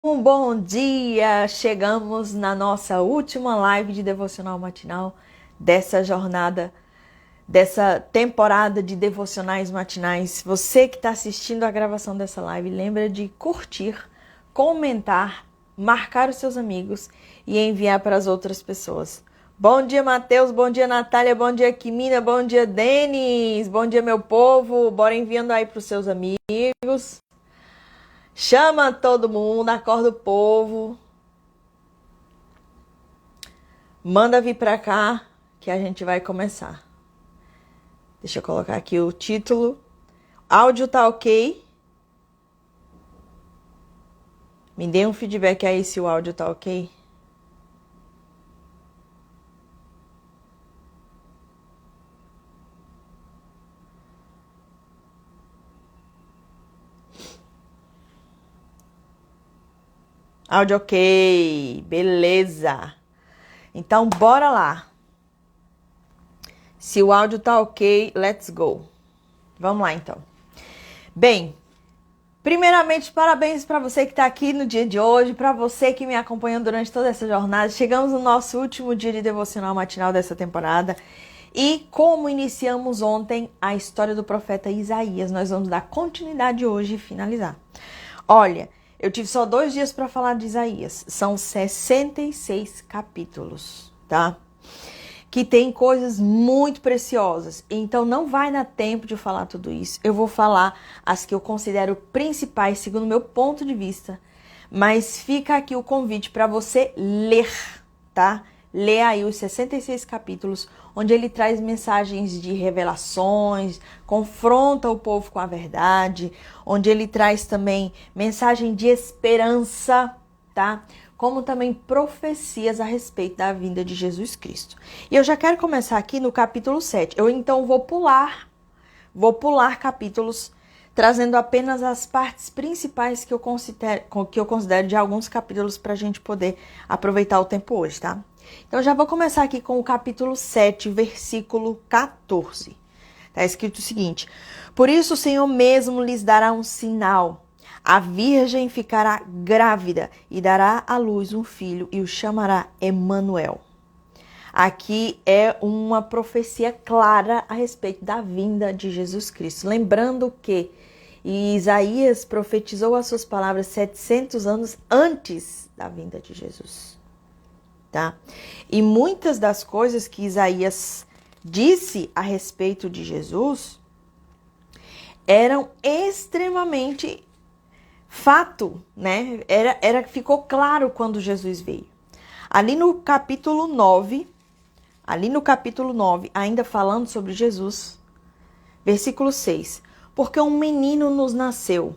Um bom dia! Chegamos na nossa última live de devocional matinal dessa jornada, dessa temporada de devocionais matinais. Você que está assistindo a gravação dessa live, lembra de curtir, comentar, marcar os seus amigos e enviar para as outras pessoas. Bom dia, Matheus. Bom dia, Natália. Bom dia, Kimina. Bom dia, Denis. Bom dia, meu povo. Bora enviando aí para os seus amigos. Chama todo mundo, acorda o povo. Manda vir pra cá que a gente vai começar. Deixa eu colocar aqui o título. Áudio tá ok? Me dê um feedback aí se o áudio tá ok. Áudio ok, beleza. Então bora lá. Se o áudio tá ok, let's go. Vamos lá então. Bem, primeiramente, parabéns para você que está aqui no dia de hoje, para você que me acompanhou durante toda essa jornada. Chegamos no nosso último dia de devocional matinal dessa temporada. E como iniciamos ontem a história do profeta Isaías, nós vamos dar continuidade hoje e finalizar. Olha, eu tive só 2 dias para falar de Isaías. São 66 capítulos, tá? Que tem coisas muito preciosas. Então não vai dar tempo de falar tudo isso. Eu vou falar as que eu considero principais, segundo o meu ponto de vista. Mas fica aqui o convite para você ler, tá? Lê aí os 66 capítulos, onde ele traz mensagens de revelações, confronta o povo com a verdade, onde ele traz também mensagem de esperança, tá? Como também profecias a respeito da vinda de Jesus Cristo. E eu já quero começar aqui no capítulo 7. Eu então vou pular capítulos, trazendo apenas as partes principais que eu considero de alguns capítulos para a gente poder aproveitar o tempo hoje, tá? Então já vou começar aqui com o capítulo 7, versículo 14. Tá escrito o seguinte: Por isso o Senhor mesmo lhes dará um sinal. A virgem ficará grávida e dará à luz um filho e o chamará Emanuel. Aqui é uma profecia clara a respeito da vinda de Jesus Cristo. Lembrando que Isaías profetizou as suas palavras 700 anos antes da vinda de Jesus, tá? E muitas das coisas que Isaías disse a respeito de Jesus eram extremamente fato, né? Ficou claro quando Jesus veio. Ali no capítulo 9, ainda falando sobre Jesus, versículo 6. Porque um menino nos nasceu,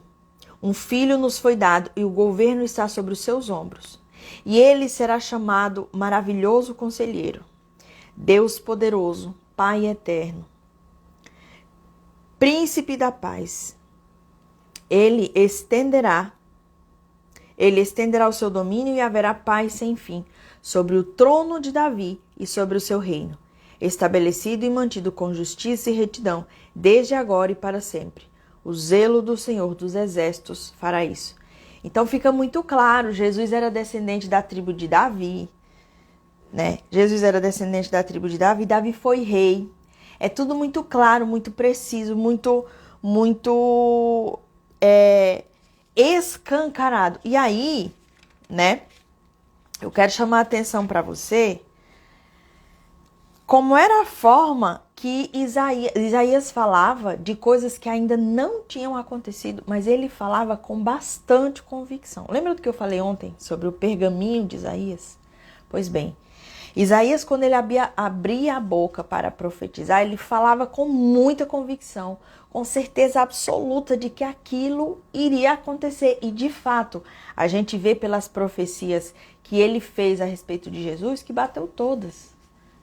um filho nos foi dado e o governo está sobre os seus ombros. E ele será chamado Maravilhoso Conselheiro, Deus Poderoso, Pai Eterno, Príncipe da Paz. Ele estenderá o seu domínio e haverá paz sem fim sobre o trono de Davi e sobre o seu reino, estabelecido e mantido com justiça e retidão, desde agora e para sempre. O zelo do Senhor dos Exércitos fará isso. Então fica muito claro, Jesus era descendente da tribo de Davi, né? Davi foi rei. É tudo muito claro, muito preciso, muito escancarado. E aí, né, eu quero chamar a atenção para você como era a forma que Isaías falava de coisas que ainda não tinham acontecido, mas ele falava com bastante convicção. Lembra do que eu falei ontem sobre o pergaminho de Isaías? Pois bem, Isaías, quando ele abria a boca para profetizar, ele falava com muita convicção, com certeza absoluta de que aquilo iria acontecer. E, de fato, a gente vê pelas profecias que ele fez a respeito de Jesus que bateu todas,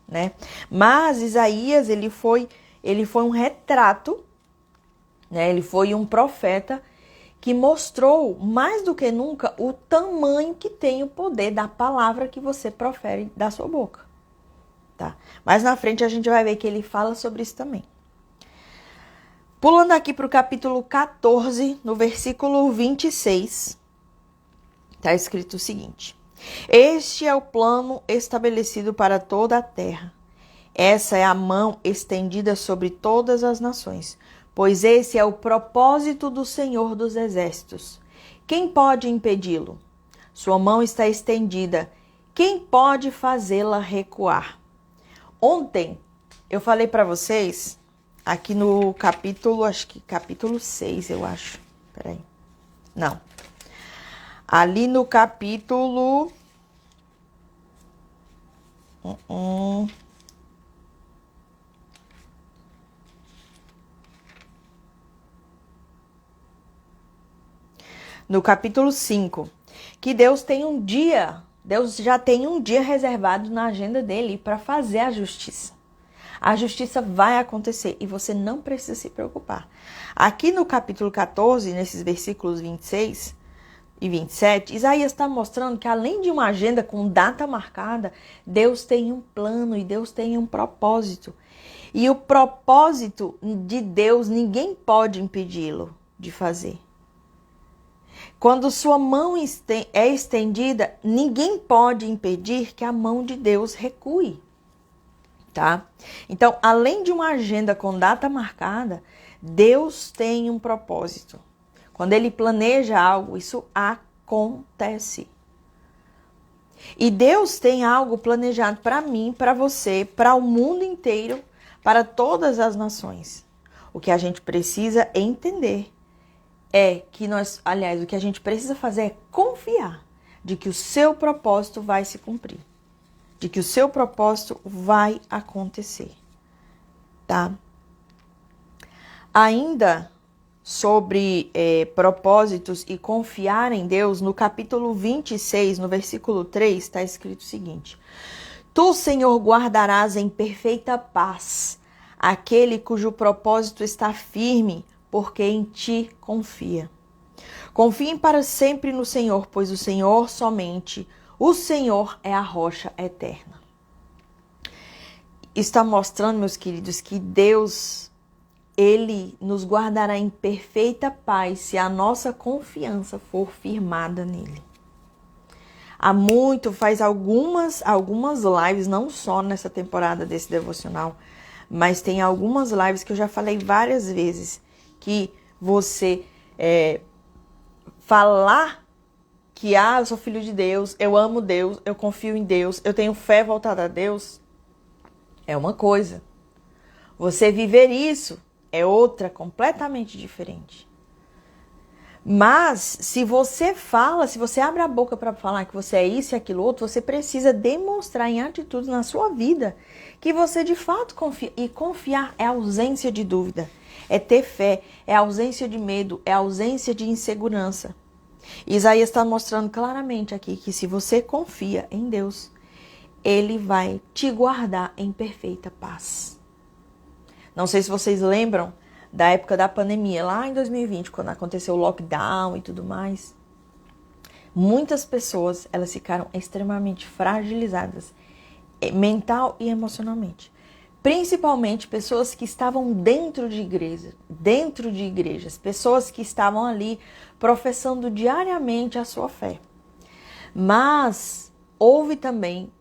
né? Mas Isaías, ele foi um retrato, né? Ele foi um profeta que mostrou mais do que nunca o tamanho que tem o poder da palavra que você profere da sua boca, tá? Mais na frente a gente vai ver que ele fala sobre isso também. Pulando aqui para o capítulo 14, no versículo 26, Está escrito o seguinte: este é o plano estabelecido para toda a terra. Essa é a mão estendida sobre todas as nações, pois esse é o propósito do Senhor dos Exércitos. Quem pode impedi-lo? Sua mão está estendida. Quem pode fazê-la recuar? Ontem eu falei para vocês, aqui no capítulo, acho que capítulo 6, eu acho. Peraí. Não. Ali no capítulo... No capítulo 5, que Deus já tem um dia reservado na agenda dele para fazer a justiça. A justiça vai acontecer e você não precisa se preocupar. Aqui no capítulo 14, nesses versículos 26 e 27, Isaías está mostrando que além de uma agenda com data marcada, Deus tem um plano e Deus tem um propósito. E o propósito de Deus, ninguém pode impedi-lo de fazer. Quando sua mão é estendida, ninguém pode impedir que a mão de Deus recue, tá? Então, além de uma agenda com data marcada, Deus tem um propósito. Quando Ele planeja algo, isso acontece. E Deus tem algo planejado para mim, para você, para o mundo inteiro, para todas as nações. O que a gente precisa entender é que o que a gente precisa fazer é confiar de que o seu propósito vai se cumprir, de que o seu propósito vai acontecer, tá? Ainda sobre propósitos e confiar em Deus, no capítulo 26, no versículo 3, está escrito o seguinte: Tu, Senhor, guardarás em perfeita paz aquele cujo propósito está firme, porque em ti confia. Confiem para sempre no Senhor, pois o Senhor somente, o Senhor é a rocha eterna. Está mostrando, meus queridos, que Deus, Ele nos guardará em perfeita paz se a nossa confiança for firmada nele. Faz algumas lives, não só nessa temporada desse devocional, mas tem algumas lives que eu já falei várias vezes, que você falar que eu sou filho de Deus, eu amo Deus, eu confio em Deus, eu tenho fé voltada a Deus, é uma coisa. Você viver isso é outra, completamente diferente. Mas se você abre a boca para falar que você é isso e aquilo outro, você precisa demonstrar em atitudes na sua vida que você de fato confia. E confiar é ausência de dúvida, é ter fé, é ausência de medo, é ausência de insegurança. Isaías está mostrando claramente aqui que se você confia em Deus, Ele vai te guardar em perfeita paz. Não sei se vocês lembram da época da pandemia, lá em 2020, quando aconteceu o lockdown e tudo mais. Muitas pessoas, elas ficaram extremamente fragilizadas, mental e emocionalmente. Principalmente pessoas que estavam dentro de igrejas, pessoas que estavam ali professando diariamente a sua fé. Mas houve também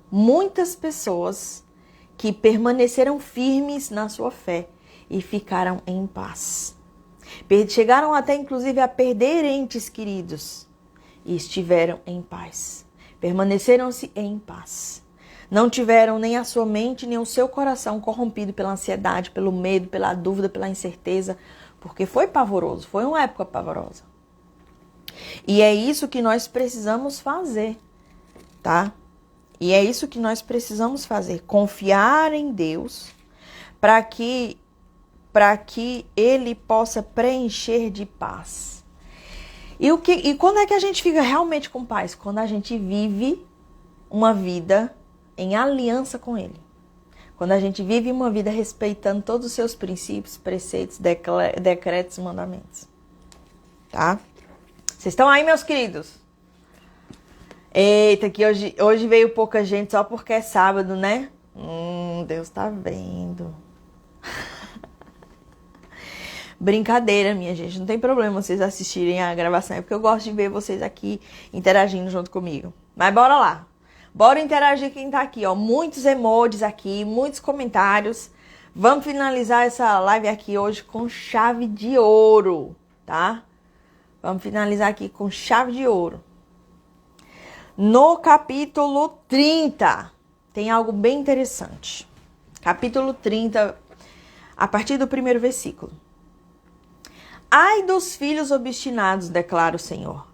muitas pessoas que permaneceram firmes na sua fé e ficaram em paz. Chegaram até inclusive a perder entes queridos e estiveram em paz. Permaneceram-se em paz. Não tiveram nem a sua mente, nem o seu coração corrompido pela ansiedade, pelo medo, pela dúvida, pela incerteza, porque foi pavoroso, foi uma época pavorosa. E é isso que nós precisamos fazer, tá? E é isso que nós precisamos fazer, confiar em Deus para que Ele possa preencher de paz. E quando é que a gente fica realmente com paz? Quando a gente vive uma vida em aliança com Ele. Quando a gente vive uma vida respeitando todos os seus princípios, preceitos, decretos e mandamentos. Tá? Vocês estão aí, meus queridos? Eita, que hoje veio pouca gente só porque é sábado, né? Deus tá vendo. Brincadeira, minha gente. Não tem problema vocês assistirem a gravação. É porque eu gosto de ver vocês aqui interagindo junto comigo. Mas bora lá. Bora interagir quem tá aqui, ó. Muitos emojis aqui, muitos comentários. Vamos finalizar essa live aqui hoje com chave de ouro, tá? Vamos finalizar aqui com chave de ouro. No capítulo 30, tem algo bem interessante. Capítulo 30, a partir do primeiro versículo. Ai dos filhos obstinados, declara o Senhor,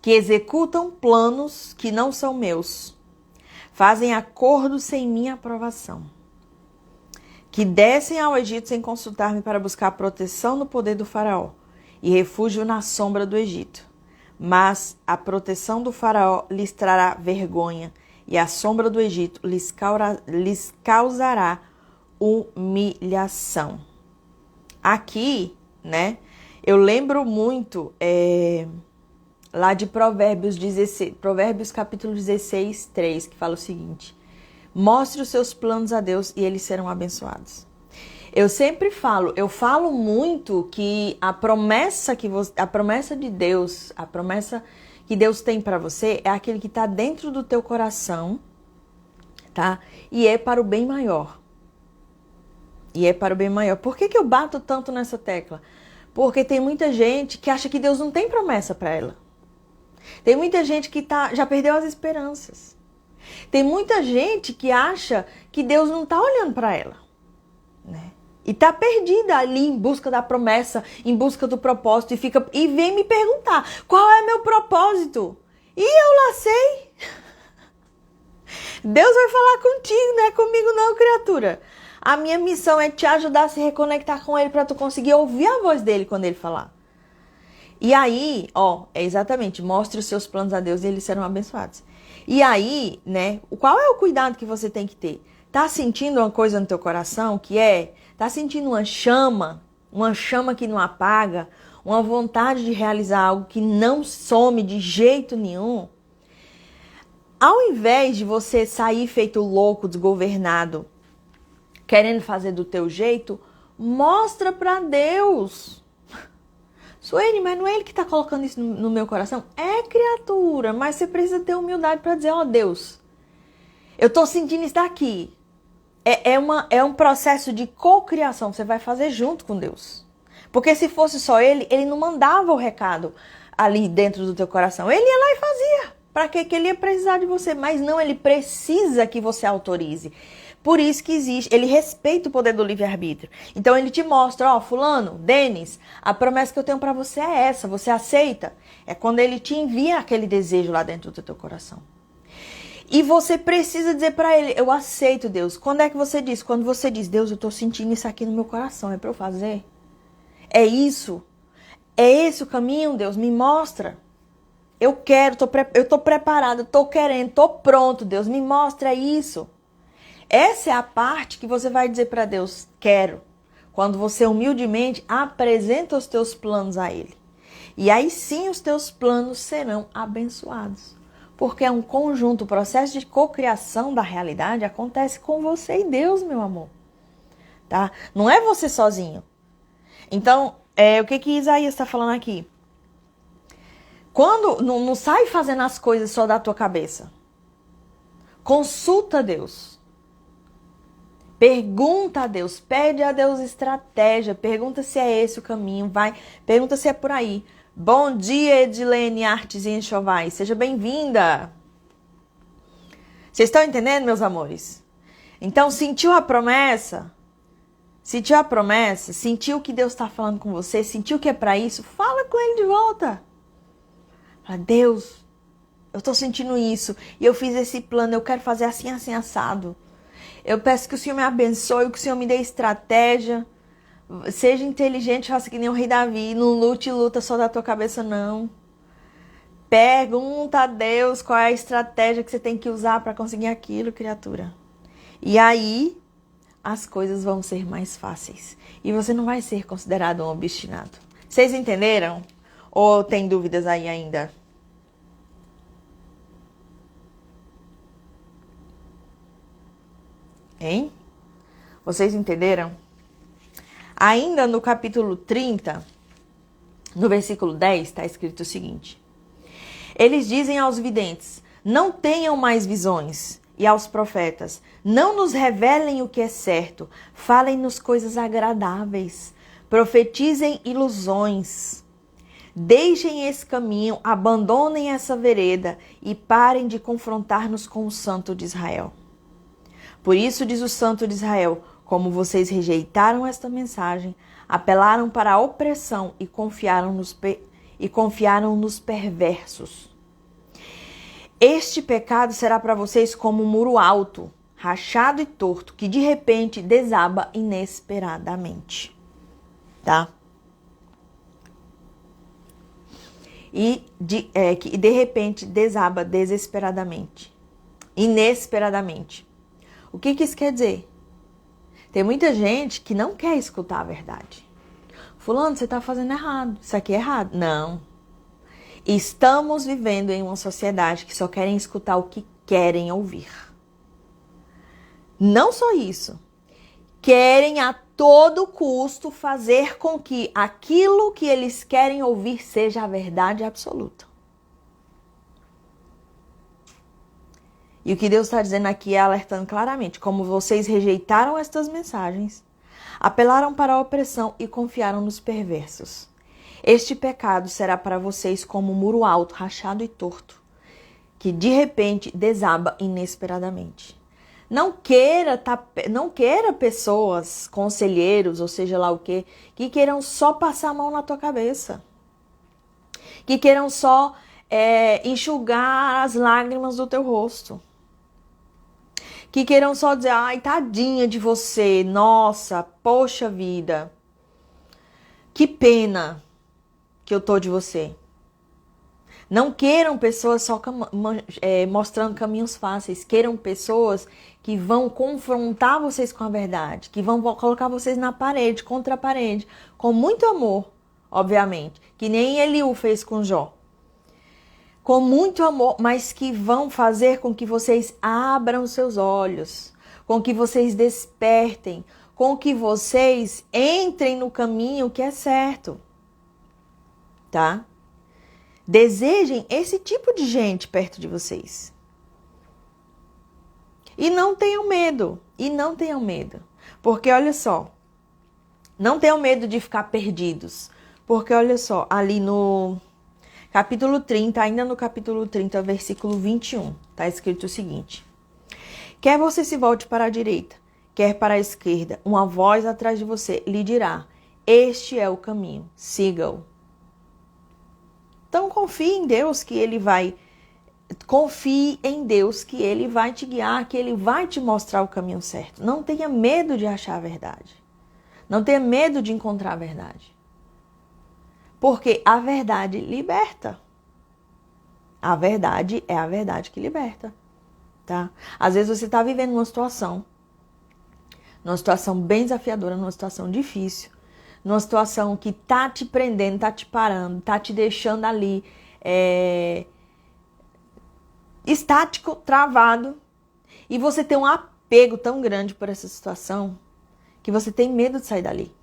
que executam planos que não são meus, fazem acordos sem minha aprovação, que descem ao Egito sem consultar-me para buscar proteção no poder do faraó e refúgio na sombra do Egito. Mas a proteção do faraó lhes trará vergonha e a sombra do Egito lhes causará humilhação. Aqui, né, eu lembro muito lá de Provérbios 16, Provérbios capítulo 16, 3, que fala o seguinte: mostre os seus planos a Deus e eles serão abençoados. Eu sempre falo, eu falo muito que a promessa de Deus, a promessa que Deus tem para você é aquele que está dentro do teu coração, tá? E é para o bem maior. E é para o bem maior. Por que eu bato tanto nessa tecla? Porque tem muita gente que acha que Deus não tem promessa para ela. Tem muita gente que já perdeu as esperanças. Tem muita gente que acha que Deus não está olhando para ela, né? E está perdida ali em busca da promessa, em busca do propósito, e vem me perguntar: qual é meu propósito? E eu lá sei. Deus vai falar contigo, não é comigo não, criatura. A minha missão é te ajudar a se reconectar com Ele para tu conseguir ouvir a voz dele quando Ele falar. E aí, ó, é exatamente, mostre os seus planos a Deus e eles serão abençoados. E aí, né, qual é o cuidado que você tem que ter? Tá sentindo uma coisa no teu coração tá sentindo uma chama que não apaga, uma vontade de realizar algo que não some de jeito nenhum? Ao invés de você sair feito louco, desgovernado, querendo fazer do teu jeito, mostra pra Deus. Suene, mas não é Ele que tá colocando isso no meu coração? É, criatura, mas você precisa ter humildade pra dizer: ó, Deus, eu tô sentindo isso daqui. É um processo de cocriação, você vai fazer junto com Deus. Porque se fosse só Ele não mandava o recado ali dentro do teu coração. Ele ia lá e fazia. Para que ele ia precisar de você? Mas não, Ele precisa que você autorize. Por isso que existe, Ele respeita o poder do livre-arbítrio. Então Ele te mostra: ó, fulano, Denis, a promessa que eu tenho para você é essa, você aceita? É quando Ele te envia aquele desejo lá dentro do teu coração. E você precisa dizer para Ele: eu aceito, Deus. Quando é que você diz? Quando você diz: Deus, eu tô sentindo isso aqui no meu coração, é para eu fazer? É isso? É esse o caminho, Deus? Me mostra. Eu quero, eu tô preparado, tô querendo, tô pronto, Deus, me mostra isso. Essa é a parte que você vai dizer para Deus: quero. Quando você humildemente apresenta os teus planos a Ele. E aí sim os teus planos serão abençoados. Porque é um conjunto, o processo de cocriação da realidade acontece com você e Deus, meu amor. Tá? Não é você sozinho. Então, o que Isaías está falando aqui? Quando não sai fazendo as coisas só da tua cabeça. Consulta Deus. Pergunta a Deus, pede a Deus estratégia, pergunta se é esse o caminho, pergunta se é por aí. Bom dia, Edilene Artes e Enxovais, seja bem-vinda. Vocês estão entendendo, meus amores? Então, sentiu a promessa? Sentiu que Deus está falando com você, sentiu que é para isso? Fala com Ele de volta. Fala: Deus, eu estou sentindo isso e eu fiz esse plano, eu quero fazer assim, assim, assado. Eu peço que o Senhor me abençoe, que o Senhor me dê estratégia. Seja inteligente, faça que nem o rei Davi. Não lute e luta só da tua cabeça, não. Pergunta a Deus qual é a estratégia que você tem que usar para conseguir aquilo, criatura. E aí, as coisas vão ser mais fáceis. E você não vai ser considerado um obstinado. Vocês entenderam? Ou tem dúvidas aí ainda? Hein? Vocês entenderam? Ainda no capítulo 30, no versículo 10, está escrito o seguinte: eles dizem aos videntes, não tenham mais visões, e aos profetas, não nos revelem o que é certo, falem-nos coisas agradáveis, profetizem ilusões. Deixem esse caminho, abandonem essa vereda e parem de confrontar-nos com o Santo de Israel. Por isso diz o Santo de Israel, como vocês rejeitaram esta mensagem, apelaram para a opressão e confiaram nos perversos. Este pecado será para vocês como um muro alto, rachado e torto, que de repente desaba inesperadamente. Tá? Que de repente desaba desesperadamente. Inesperadamente. O que isso quer dizer? Tem muita gente que não quer escutar a verdade. Fulano, você está fazendo errado. Isso aqui é errado. Não. Estamos vivendo em uma sociedade que só querem escutar o que querem ouvir. Não só isso. Querem a todo custo fazer com que aquilo que eles querem ouvir seja a verdade absoluta. E o que Deus está dizendo aqui é alertando claramente, como vocês rejeitaram estas mensagens, apelaram para a opressão e confiaram nos perversos. Este pecado será para vocês como um muro alto, rachado e torto, que de repente desaba inesperadamente. Não queira pessoas, conselheiros, ou seja lá o quê, que queiram só passar a mão na tua cabeça. Que queiram só enxugar as lágrimas do teu rosto. Que queiram só dizer, ai, tadinha de você, nossa, poxa vida. Que pena que eu tô de você. Não queiram pessoas só mostrando caminhos fáceis. Queiram pessoas que vão confrontar vocês com a verdade. Que vão colocar vocês na parede, contra a parede. Com muito amor, obviamente. Que nem Eliú fez com Jó. Com muito amor, mas que vão fazer com que vocês abram seus olhos. Com que vocês despertem. Com que vocês entrem no caminho que é certo. Tá? Desejem esse tipo de gente perto de vocês. E não tenham medo. Porque olha só. Não tenham medo de ficar perdidos. Porque olha só, ali no capítulo 30, ainda no capítulo 30, versículo 21, está escrito o seguinte: quer você se volte para a direita, quer para a esquerda, uma voz atrás de você lhe dirá, este é o caminho, siga-o. Então confie em Deus que Ele vai te guiar, que Ele vai te mostrar o caminho certo. Não tenha medo de achar a verdade. Não tenha medo de encontrar a verdade. Porque a verdade liberta. A verdade é a verdade que liberta. Tá? Às vezes você está vivendo uma situação bem desafiadora, numa situação difícil. Numa situação que tá te prendendo, tá te parando, tá te deixando ali estático, travado. E você tem um apego tão grande por essa situação que você tem medo de sair dali.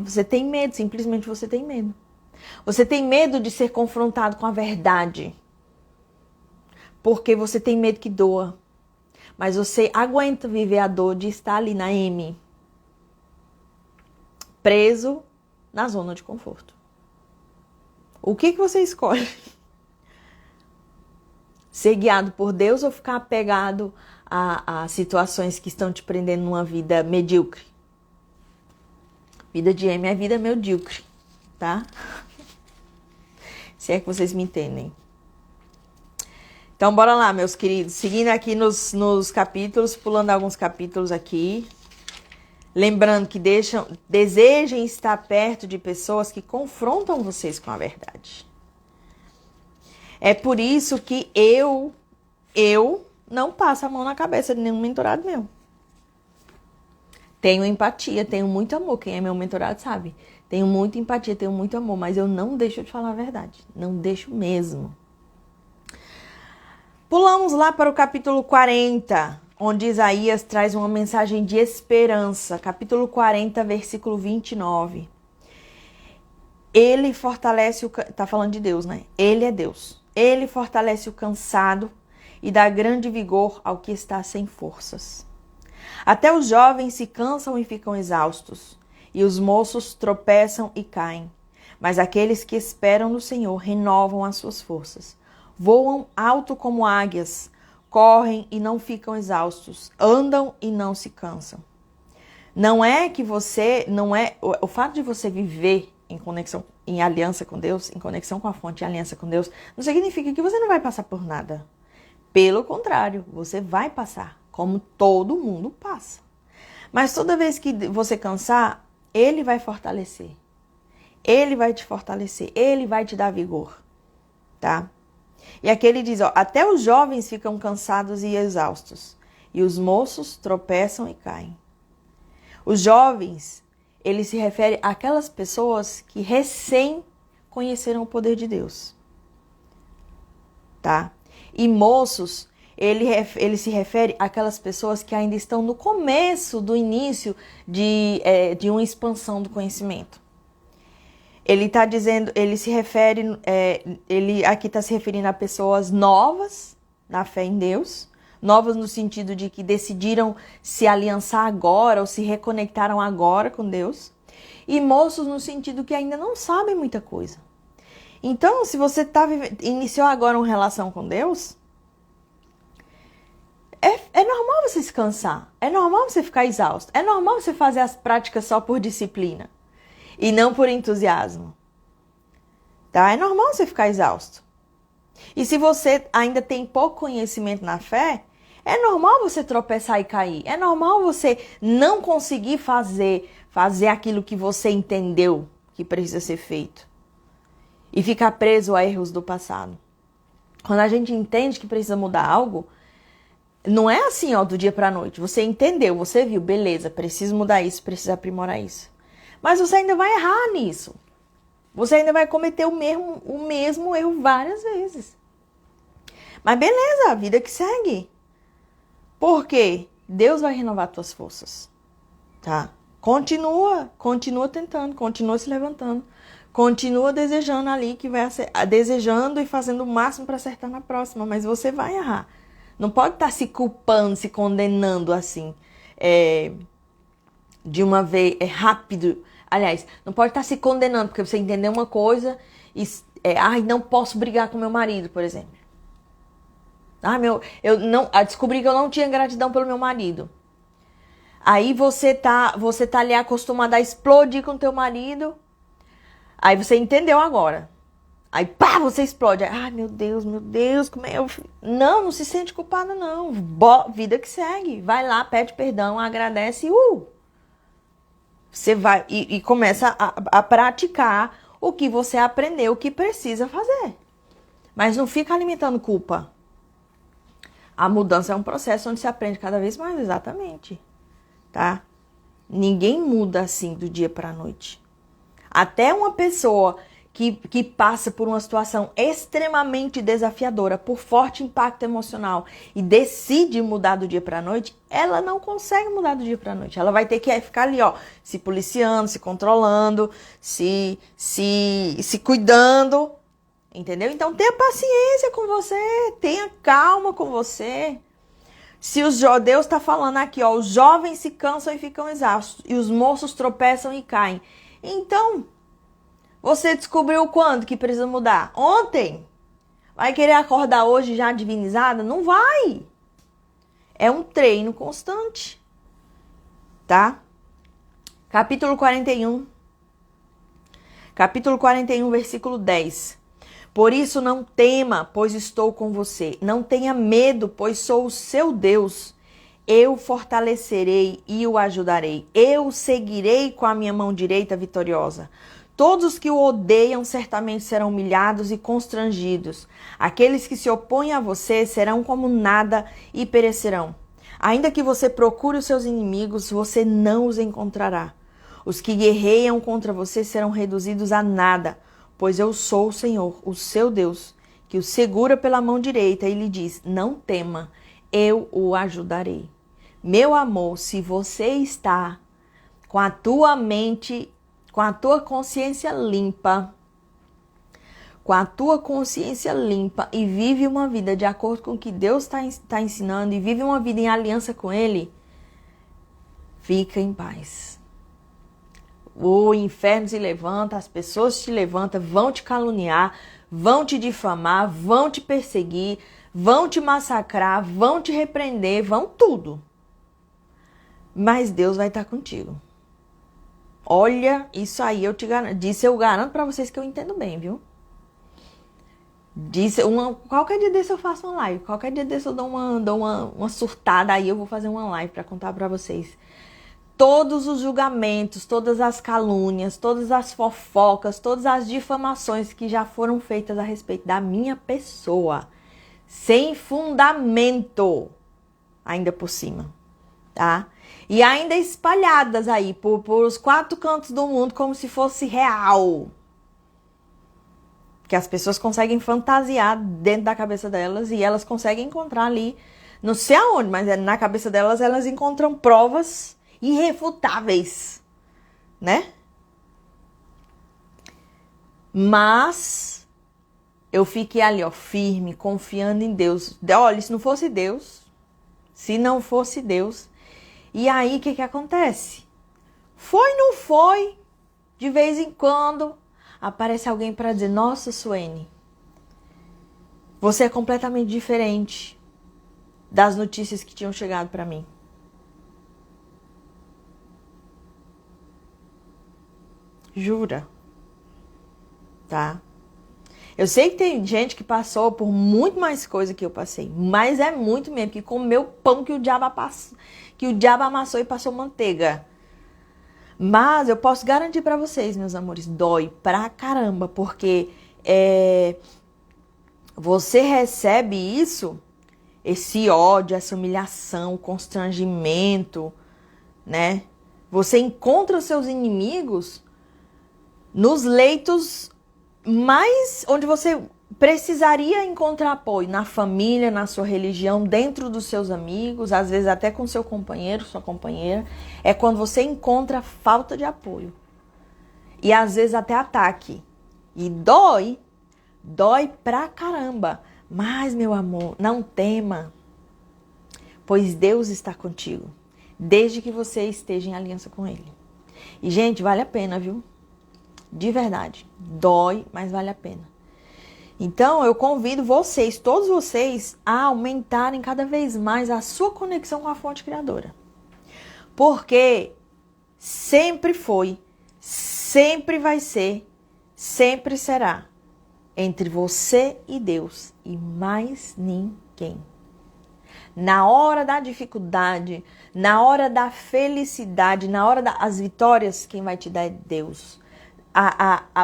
Você tem medo, simplesmente você tem medo. Você tem medo de ser confrontado com a verdade. Porque você tem medo que doa. Mas você aguenta viver a dor de estar ali na M. Preso na zona de conforto. O que você escolhe? Ser guiado por Deus ou ficar apegado a situações que estão te prendendo numa vida medíocre? Vida de M é vida medíocre, tá? Se é que vocês me entendem. Então, bora lá, meus queridos. Seguindo aqui nos capítulos, pulando alguns capítulos aqui. Lembrando que desejem estar perto de pessoas que confrontam vocês com a verdade. É por isso que eu não passo a mão na cabeça de nenhum mentorado meu. Tenho empatia, tenho muito amor. Quem é meu mentorado sabe. Tenho muita empatia, tenho muito amor, mas eu não deixo de falar a verdade. Não deixo mesmo. Pulamos lá para o capítulo 40, onde Isaías traz uma mensagem de esperança. Capítulo 40, versículo 29. Ele fortalece tá falando de Deus, né? Ele é Deus. Ele fortalece o cansado e dá grande vigor ao que está sem forças. Até os jovens se cansam e ficam exaustos, e os moços tropeçam e caem. Mas aqueles que esperam no Senhor renovam as suas forças. Voam alto como águias, correm e não ficam exaustos, andam e não se cansam. O fato de você viver em conexão, em aliança com Deus, em conexão com a fonte, em aliança com Deus, não significa que você não vai passar por nada. Pelo contrário, você vai passar, como todo mundo passa. Mas toda vez que você cansar, Ele vai fortalecer. Ele vai te fortalecer, Ele vai te dar vigor, tá? E aqui ele diz, até os jovens ficam cansados e exaustos, e os moços tropeçam e caem. Os jovens, ele se refere àquelas pessoas que recém conheceram o poder de Deus, tá? E moços, ele se refere àquelas pessoas que ainda estão no começo do início de uma expansão do conhecimento. Ele está dizendo, ele aqui está se referindo a pessoas novas na fé em Deus, novas no sentido de que decidiram se aliançar agora ou se reconectaram agora com Deus, e moços no sentido que ainda não sabem muita coisa. Então, se você iniciou agora uma relação com Deus, é normal você se cansar, é normal você ficar exausto, é normal você fazer as práticas só por disciplina e não por entusiasmo, tá? É normal você ficar exausto. E se você ainda tem pouco conhecimento na fé, é normal você tropeçar e cair. É normal você não conseguir fazer aquilo que você entendeu que precisa ser feito e ficar preso a erros do passado. Quando a gente entende que precisa mudar algo, não é assim, do dia para a noite. Você entendeu, você viu, beleza, preciso mudar isso, preciso aprimorar isso. Mas você ainda vai errar nisso. Você ainda vai cometer o mesmo erro várias vezes. Mas beleza, a vida que segue. Por quê? Deus vai renovar tuas forças. Tá? Continua tentando, continua se levantando. Continua desejando ali, desejando e fazendo o máximo para acertar na próxima. Mas você vai errar. Não pode estar se culpando, se condenando assim. De uma vez, rápido. Aliás, não pode estar se condenando, porque você entendeu uma coisa e... não posso brigar com meu marido, por exemplo. Descobri que eu não tinha gratidão pelo meu marido. Aí você tá ali acostumado a explodir com teu marido. Aí você entendeu agora. Aí, pá, você explode. Meu Deus, como é eu... Não se sente culpada, não. Vida que segue. Vai lá, pede perdão, agradece e você vai e começa a praticar o que você aprendeu, o que precisa fazer. Mas não fica alimentando culpa. A mudança é um processo onde se aprende cada vez mais, exatamente. Tá? Ninguém muda assim do dia para a noite. Até uma pessoa que passa por uma situação extremamente desafiadora, por forte impacto emocional e decide mudar do dia para a noite, ela não consegue mudar do dia para a noite. Ela vai ter que ficar ali, se policiando, se controlando, se cuidando, entendeu? Então tenha paciência com você, tenha calma com você. Se Deus está falando aqui, os jovens se cansam e ficam exaustos, e os moços tropeçam e caem. Então, você descobriu quando que precisa mudar? Ontem? Vai querer acordar hoje já divinizada? Não vai! É um treino constante. Tá? Capítulo 41. Capítulo 41, versículo 10. Por isso não tema, pois estou com você. Não tenha medo, pois sou o seu Deus. Eu fortalecerei e o ajudarei. Eu o seguirei com a minha mão direita vitoriosa. Todos os que o odeiam certamente serão humilhados e constrangidos. Aqueles que se opõem a você serão como nada e perecerão. Ainda que você procure os seus inimigos, você não os encontrará. Os que guerreiam contra você serão reduzidos a nada, pois eu sou o Senhor, o seu Deus, que o segura pela mão direita e lhe diz, não tema, eu o ajudarei. Meu amor, se você está com a tua mente, com a tua consciência limpa, e vive uma vida de acordo com o que Deus está ensinando e vive uma vida em aliança com Ele, fica em paz. O inferno se levanta, as pessoas te levantam, vão te caluniar, vão te difamar, vão te perseguir, vão te massacrar, vão te repreender, vão tudo. Mas Deus vai estar contigo. Olha, isso aí eu te garanto. Disso eu garanto pra vocês que eu entendo bem, viu? Qualquer dia desse eu faço uma live. Qualquer dia desse eu dou uma surtada. Aí eu vou fazer uma live pra contar pra vocês. Todos os julgamentos, todas as calúnias, todas as fofocas, todas as difamações que já foram feitas a respeito da minha pessoa. Sem fundamento. Ainda por cima. Tá? E ainda espalhadas aí por os 4 cantos do mundo como se fosse real. Que as pessoas conseguem fantasiar dentro da cabeça delas e elas conseguem encontrar ali, não sei aonde, mas na cabeça delas elas encontram provas irrefutáveis, né? Mas eu fiquei ali, ó, firme, confiando em Deus. Olha, se não fosse Deus, e aí o que acontece? Foi, não foi? De vez em quando aparece alguém para dizer, nossa, Suene, você é completamente diferente das notícias que tinham chegado para mim. Jura? Tá? Eu sei que tem gente que passou por muito mais coisa que eu passei, mas é muito mesmo, que comeu pão que o diabo amassou e passou manteiga. Mas eu posso garantir pra vocês, meus amores, dói pra caramba, porque você recebe isso, esse ódio, essa humilhação, constrangimento, né? Você encontra os seus inimigos nos leitos mais onde você precisaria encontrar apoio, na família, na sua religião, dentro dos seus amigos, às vezes até com seu companheiro, sua companheira, é quando você encontra falta de apoio. E às vezes até ataque. E dói pra caramba. Mas, meu amor, não tema, pois Deus está contigo, desde que você esteja em aliança com Ele. E, gente, vale a pena, viu? De verdade. Dói, mas vale a pena. Então, eu convido vocês, todos vocês, a aumentarem cada vez mais a sua conexão com a fonte criadora. Porque sempre foi, sempre vai ser, sempre será entre você e Deus e mais ninguém. Na hora da dificuldade, na hora da felicidade, na hora das vitórias, quem vai te dar é Deus.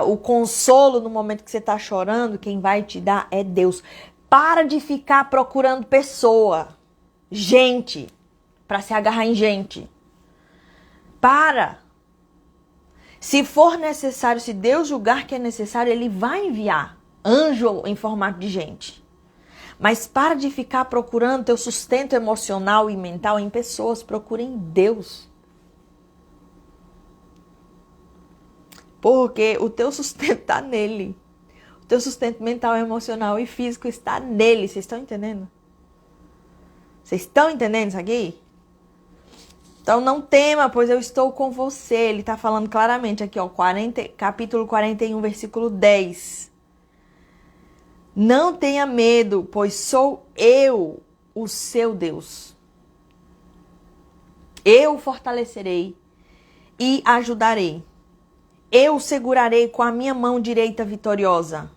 O consolo no momento que você está chorando, quem vai te dar é Deus. Para de ficar procurando pessoa, gente, para se agarrar em gente. Para. Se for necessário, se Deus julgar que é necessário, Ele vai enviar anjo em formato de gente. Mas para de ficar procurando teu sustento emocional e mental em pessoas, procure em Deus. Porque o teu sustento está nele. O teu sustento mental, emocional e físico está nele. Vocês estão entendendo? Vocês estão entendendo isso aqui? Então não tema, pois eu estou com você. Ele está falando claramente aqui, ó, capítulo 41, versículo 10. Não tenha medo, pois sou eu, o seu Deus. Eu o fortalecerei e ajudarei. Eu o segurarei com a minha mão direita vitoriosa.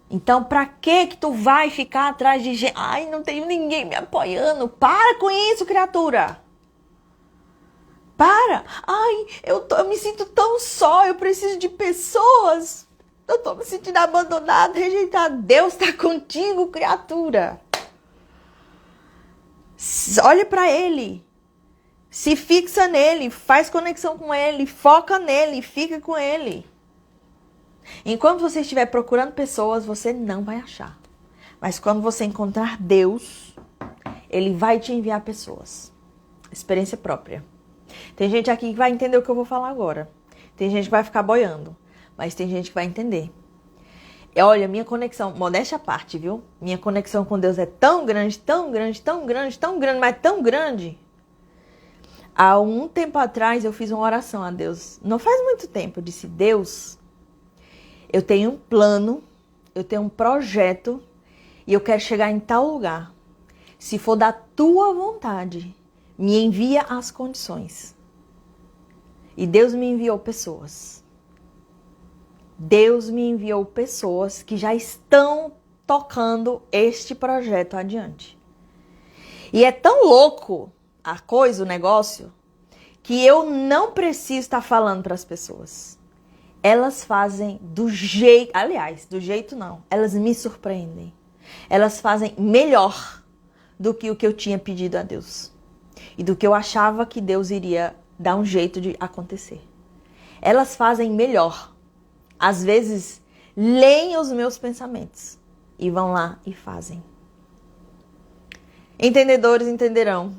Então, pra que tu vai ficar atrás de gente? Ai, não tenho ninguém me apoiando. Para com isso, criatura. Para. Ai, eu me sinto tão só. Eu preciso de pessoas. Eu tô me sentindo abandonado, rejeitado. Deus tá contigo, criatura. Olha pra Ele. Se fixa nele, faz conexão com ele, foca nele, fica com ele. Enquanto você estiver procurando pessoas, você não vai achar. Mas quando você encontrar Deus, Ele vai te enviar pessoas. Experiência própria. Tem gente aqui que vai entender o que eu vou falar agora. Tem gente que vai ficar boiando. Mas tem gente que vai entender. Olha, minha conexão, modéstia à parte, viu? Minha conexão com Deus é tão grande, tão grande, tão grande, tão grande, mas tão grande. Há um tempo atrás eu fiz uma oração a Deus. Não faz muito tempo. Eu disse, Deus, eu tenho um plano, eu tenho um projeto e eu quero chegar em tal lugar. Se for da tua vontade, me envia as condições. E Deus me enviou pessoas. Deus me enviou pessoas que já estão tocando este projeto adiante. E é tão louco a coisa, o negócio, que eu não preciso estar falando para as pessoas. Elas fazem do jeito, aliás, do jeito não, elas me surpreendem. Elas fazem melhor do que o que eu tinha pedido a Deus. E do que eu achava que Deus iria dar um jeito de acontecer. Elas fazem melhor. Às vezes, leem os meus pensamentos e vão lá e fazem. Entendedores entenderão.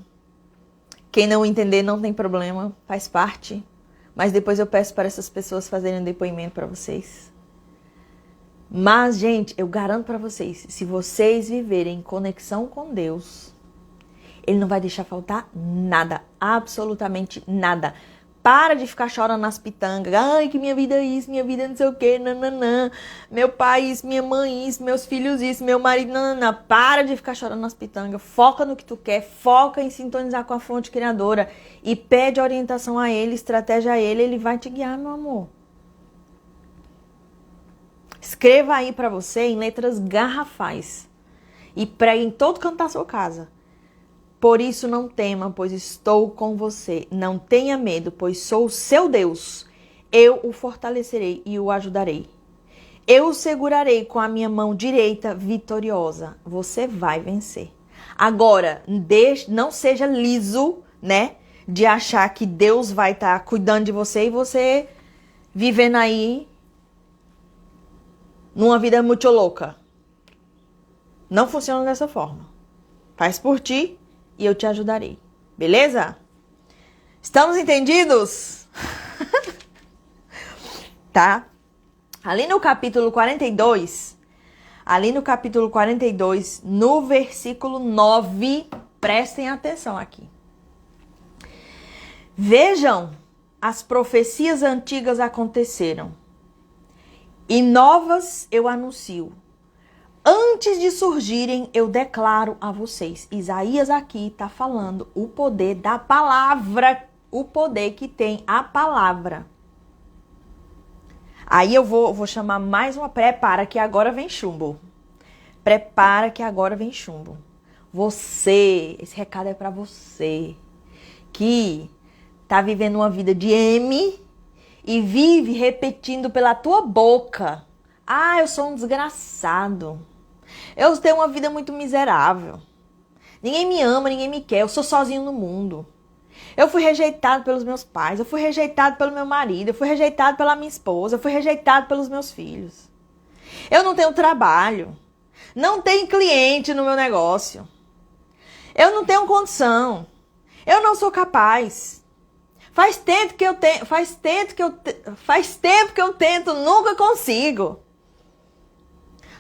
Quem não entender não tem problema, faz parte. Mas depois eu peço para essas pessoas fazerem um depoimento para vocês. Mas, gente, eu garanto para vocês, se vocês viverem em conexão com Deus, Ele não vai deixar faltar nada, absolutamente nada. Para de ficar chorando nas pitangas. Ai, que minha vida é isso, minha vida não sei o quê, nananã. Meu pai isso, minha mãe isso, meus filhos isso, meu marido, nananã. Para de ficar chorando nas pitangas. Foca no que tu quer, foca em sintonizar com a fonte criadora. E pede orientação a Ele, estratégia a Ele, Ele vai te guiar, meu amor. Escreva aí pra você em letras garrafais. E pregue em todo canto da sua casa. Por isso não tema, pois estou com você. Não tenha medo, pois sou o seu Deus. Eu o fortalecerei e o ajudarei. Eu o segurarei com a minha mão direita vitoriosa. Você vai vencer. Agora, não seja liso, né? De achar que Deus vai estar cuidando de você e você vivendo aí numa vida muito louca. Não funciona dessa forma. Faz por ti. E eu te ajudarei. Beleza? Estamos entendidos? Tá? Ali no capítulo 42, no versículo 9, prestem atenção aqui. Vejam, as profecias antigas aconteceram. E novas eu anuncio. Antes de surgirem, eu declaro a vocês. Isaías aqui está falando o poder da palavra, o poder que tem a palavra. Aí eu vou chamar mais uma, prepara que agora vem chumbo. Prepara que agora vem chumbo. Você, esse recado é para você, que tá vivendo uma vida de M e vive repetindo pela tua boca. Ah, eu sou um desgraçado. Eu tenho uma vida muito miserável. Ninguém me ama, ninguém me quer. Eu sou sozinho no mundo. Eu fui rejeitado pelos meus pais. Eu fui rejeitado pelo meu marido. Eu fui rejeitado pela minha esposa. Eu fui rejeitado pelos meus filhos. Eu não tenho trabalho. Não tem cliente no meu negócio. Eu não tenho condição. Eu não sou capaz. Faz tempo que eu tento, nunca consigo.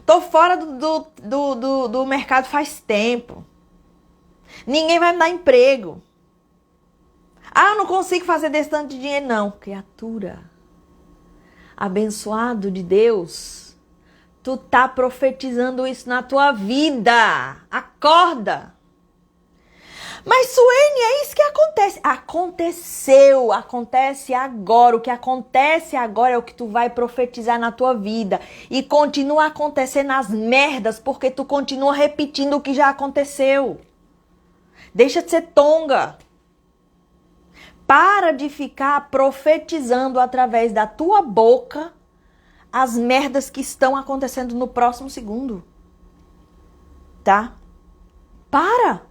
Tô fora do mercado faz tempo. Ninguém vai me dar emprego. Ah, eu não consigo fazer desse tanto de dinheiro, não. Criatura, abençoado de Deus, tu tá profetizando isso na tua vida. Acorda. Mas, Suene, é isso que acontece. Acontece agora. O que acontece agora é o que tu vai profetizar na tua vida. E continua acontecendo as merdas, porque tu continua repetindo o que já aconteceu. Deixa de ser tonga. Para de ficar profetizando através da tua boca as merdas que estão acontecendo no próximo segundo. Tá? Para!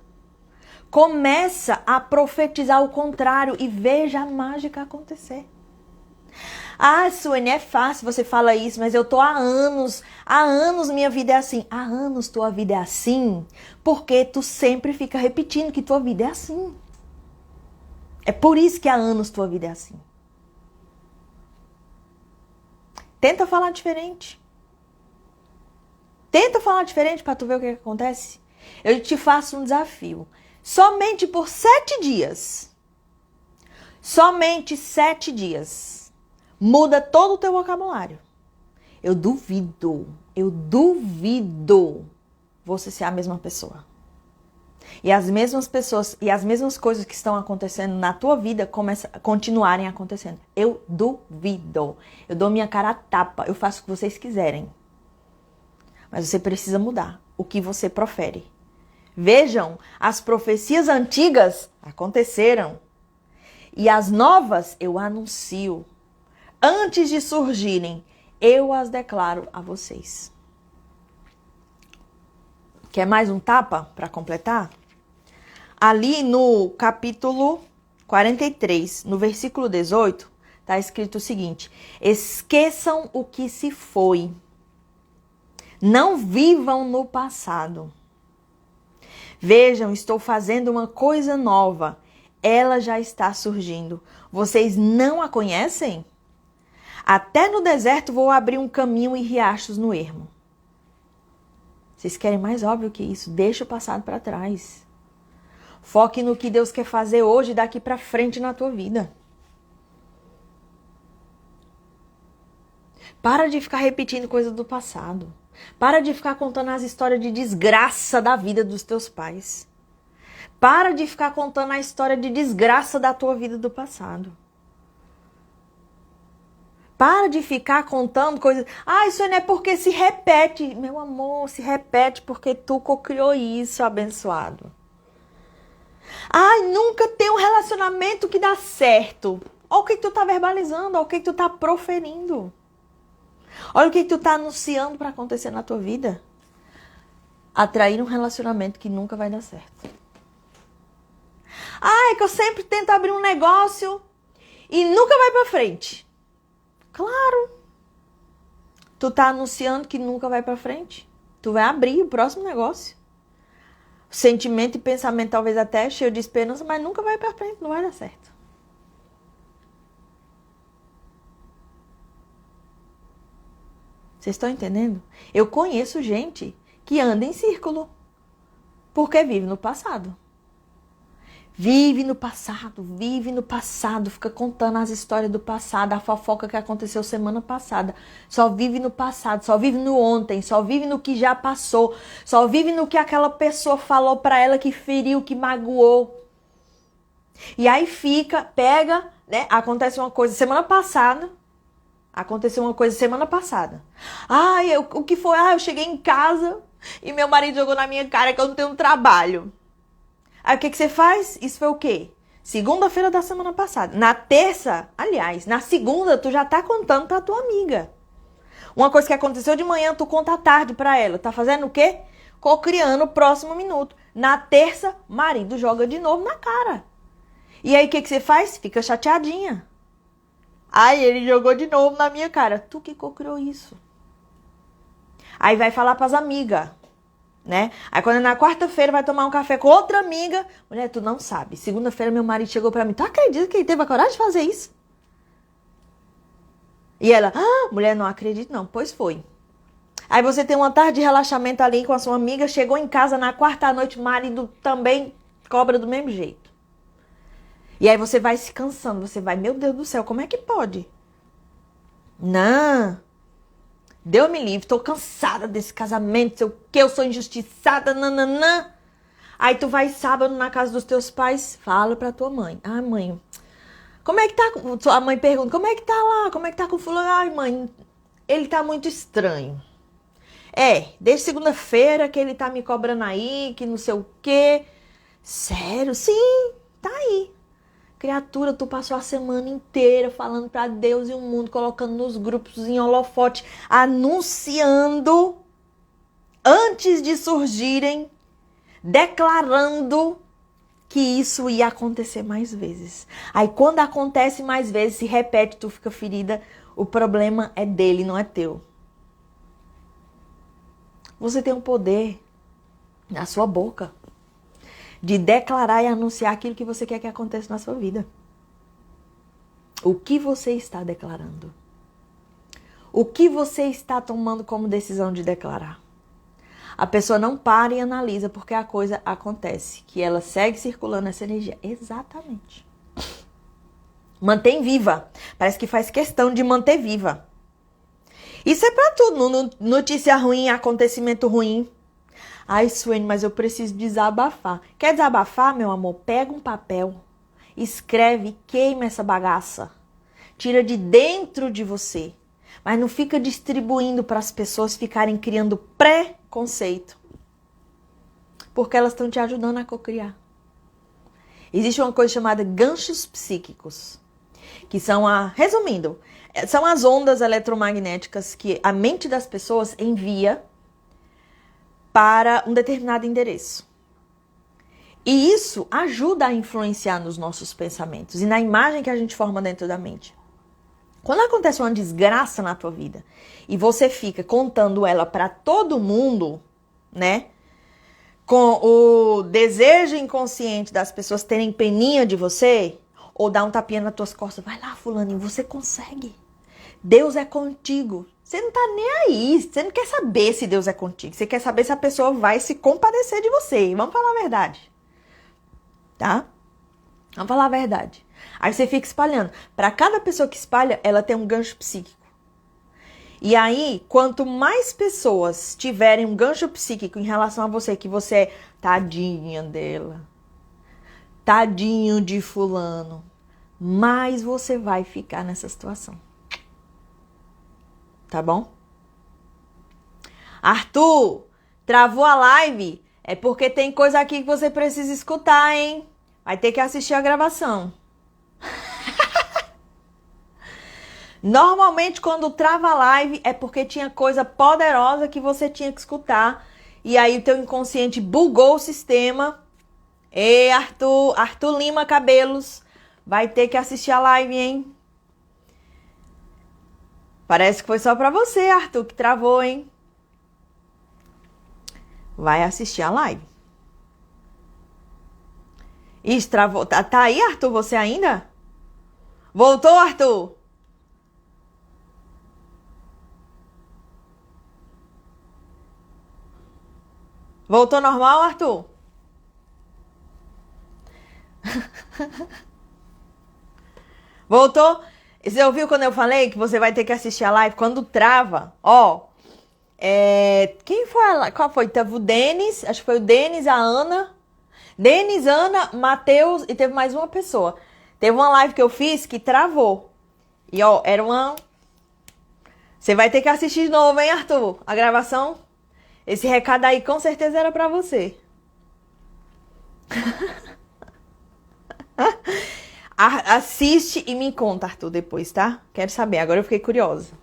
Começa a profetizar o contrário e veja a mágica acontecer. Ah, Suene, é fácil, você fala isso, mas eu tô há anos minha vida é assim. Há anos tua vida é assim, porque tu sempre fica repetindo que tua vida é assim. É por isso que há anos tua vida é assim. Tenta falar diferente. Tenta falar diferente para tu ver o que acontece. Eu te faço um desafio. Somente por 7 dias. Somente 7 dias. Muda todo o teu vocabulário. Eu duvido você ser a mesma pessoa. E as mesmas pessoas e as mesmas coisas que estão acontecendo na tua vida continuarem acontecendo. Eu duvido. Eu dou minha cara a tapa. Eu faço o que vocês quiserem. Mas você precisa mudar o que você profere. Vejam, as profecias antigas aconteceram. E as novas eu anuncio. Antes de surgirem, eu as declaro a vocês. Quer mais um tapa para completar? Ali no capítulo 43, no versículo 18, está escrito o seguinte: esqueçam o que se foi. Não vivam no passado. Vejam, estou fazendo uma coisa nova. Ela já está surgindo. Vocês não a conhecem? Até no deserto vou abrir um caminho e riachos no ermo. Vocês querem mais óbvio que isso? Deixa o passado para trás. Foque no que Deus quer fazer hoje e daqui para frente na tua vida. Para de ficar repetindo coisas do passado. Para de ficar contando as histórias de desgraça da vida dos teus pais. Para de ficar contando a história de desgraça da tua vida do passado. Para de ficar contando coisas. Ah, isso não é porque se repete. Meu amor, se repete porque tu cocriou isso, abençoado. Ai, nunca tem um relacionamento que dá certo. Olha o que tu tá verbalizando, olha o que tu tá proferindo. Olha o que tu tá anunciando para acontecer na tua vida. Atrair um relacionamento que nunca vai dar certo. Ah, é que eu sempre tento abrir um negócio e nunca vai para frente. Claro. Tu tá anunciando que nunca vai para frente. Tu vai abrir o próximo negócio. Sentimento e pensamento talvez até cheio de esperança, mas nunca vai para frente, não vai dar certo. Vocês estão entendendo? Eu conheço gente que anda em círculo porque vive no passado. Vive no passado, fica contando as histórias do passado, a fofoca que aconteceu semana passada. Só vive no passado, só vive no ontem, só vive no que já passou, só vive no que aquela pessoa falou pra ela que feriu, que magoou. E aí pega, né? Aconteceu uma coisa semana passada. Ai, o que foi? Ah, eu cheguei em casa e meu marido jogou na minha cara que eu não tenho trabalho. Aí o que você faz? Isso foi o quê? Segunda-feira da semana passada. Na terça, aliás, na segunda, tu já tá contando pra tua amiga. Uma coisa que aconteceu de manhã, tu conta à tarde pra ela. Tá fazendo o quê? Cocriando o próximo minuto. Na terça, marido joga de novo na cara. E aí o que você faz? Fica chateadinha. Ai, ele jogou de novo na minha cara. Tu que cocriou isso. Aí vai falar pras amigas. Né? Aí quando é na quarta-feira vai tomar um café com outra amiga, mulher, tu não sabe. Segunda-feira meu marido chegou pra mim, tu acredita que ele teve a coragem de fazer isso? E ela, mulher, não acredito não, pois foi. Aí você tem uma tarde de relaxamento ali com a sua amiga, chegou em casa na quarta noite, marido também cobra do mesmo jeito. E aí você vai se cansando, você vai, meu Deus do céu, como é que pode? Não. Deus me livre, tô cansada desse casamento, sei o que, eu sou injustiçada, nananã. Aí tu vai sábado na casa dos teus pais, fala pra tua mãe. Ai, mãe, como é que tá? A mãe pergunta, como é que tá lá? Como é que tá com o fulano? Ai, mãe, ele tá muito estranho. Desde segunda-feira que ele tá me cobrando aí, que não sei o quê. Sério? Sim, tá aí. Criatura, tu passou a semana inteira falando pra Deus e o mundo, colocando nos grupos em holofote, anunciando, antes de surgirem, declarando que isso ia acontecer mais vezes. Aí quando acontece mais vezes, se repete, tu fica ferida. O problema é dele, não é teu. Você tem o poder na sua boca de declarar e anunciar aquilo que você quer que aconteça na sua vida. O que você está declarando? O que você está tomando como decisão de declarar? A pessoa não para e analisa porque a coisa acontece, que ela segue circulando essa energia. Exatamente. Mantém viva. Parece que faz questão de manter viva. Isso é pra tudo. Notícia ruim, acontecimento ruim. Ai, Suene, mas eu preciso desabafar. Quer desabafar, meu amor? Pega um papel, escreve, queima essa bagaça. Tira de dentro de você. Mas não fica distribuindo para as pessoas ficarem criando preconceito. Porque elas estão te ajudando a cocriar. Existe uma coisa chamada ganchos psíquicos. Que são resumindo, são as ondas eletromagnéticas que a mente das pessoas envia para um determinado endereço. E isso ajuda a influenciar nos nossos pensamentos e na imagem que a gente forma dentro da mente. Quando acontece uma desgraça na tua vida e você fica contando ela para todo mundo, né? Com o desejo inconsciente das pessoas terem peninha de você, ou dar um tapinha nas tuas costas, vai lá, fulaninho, você consegue. Deus é contigo. Você não tá nem aí, você não quer saber se Deus é contigo, você quer saber se a pessoa vai se compadecer de você. Vamos falar a verdade. Tá? Vamos falar a verdade. Aí você fica espalhando. Para cada pessoa que espalha, ela tem um gancho psíquico. E aí, quanto mais pessoas tiverem um gancho psíquico em relação a você, que você é tadinha dela, tadinho de fulano, mais você vai ficar nessa situação. Tá bom? Arthur, travou a live? É porque tem coisa aqui que você precisa escutar, hein? Vai ter que assistir a gravação. Normalmente, quando trava a live, é porque tinha coisa poderosa que você tinha que escutar. E aí o teu inconsciente bugou o sistema. Ei, Arthur Lima Cabelos, vai ter que assistir a live, hein? Parece que foi só pra você, Arthur, que travou, hein? Vai assistir a live. Ixi, travou. Tá aí, Arthur, você ainda? Voltou, Arthur? Voltou normal, Arthur? Voltou? Você ouviu quando eu falei que você vai ter que assistir a live? Quando trava, ó. Quem foi lá? Qual foi? Teve o Denis, acho que foi o Denis, a Ana. Denis, Ana, Matheus e teve mais uma pessoa. Teve uma live que eu fiz que travou. E ó, era uma... Você vai ter que assistir de novo, hein, Arthur? A gravação. Esse recado aí com certeza era pra você. Assiste e me conta, Arthur, depois, tá? Quero saber. Agora eu fiquei curiosa.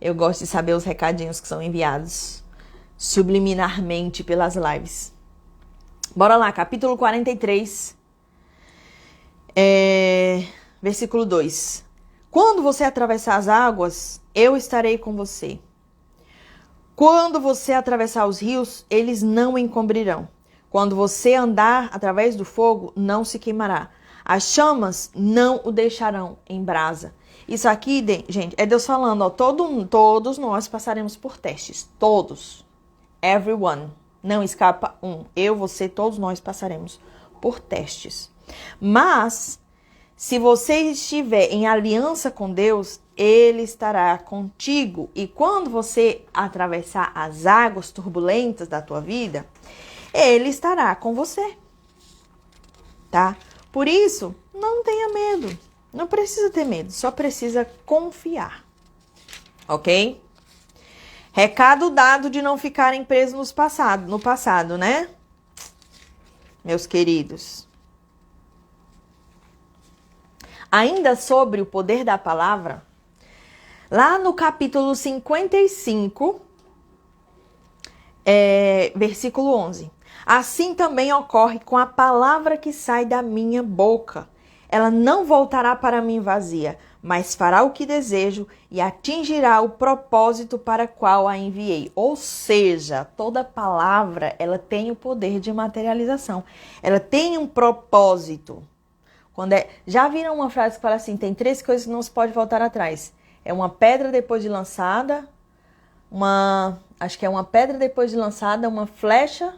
Eu gosto de saber os recadinhos que são enviados subliminarmente pelas lives. Bora lá, capítulo 43, versículo 2. Quando você atravessar as águas, eu estarei com você. Quando você atravessar os rios, eles não o encobrirão. Quando você andar através do fogo, não se queimará. As chamas não o deixarão em brasa. Isso aqui, gente, é Deus falando, ó, todos nós passaremos por testes. Todos. Everyone. Não escapa um. Eu, você, todos nós passaremos por testes. Mas, se você estiver em aliança com Deus, Ele estará contigo. E quando você atravessar as águas turbulentas da tua vida, Ele estará com você. Tá? Por isso, não tenha medo. Não precisa ter medo, só precisa confiar. Ok? Recado dado de não ficarem presos no passado, né? Meus queridos. Ainda sobre o poder da palavra, lá no capítulo 55, versículo 11. Assim também ocorre com a palavra que sai da minha boca. ela não voltará para mim vazia, mas fará o que desejo e atingirá o propósito para qual a enviei. Ou seja, toda palavra, ela tem o poder de materialização. Ela tem um propósito. Já viram uma frase que fala assim, tem 3 coisas que não se pode voltar atrás. É uma pedra depois de lançada, uma pedra depois de lançada, uma flecha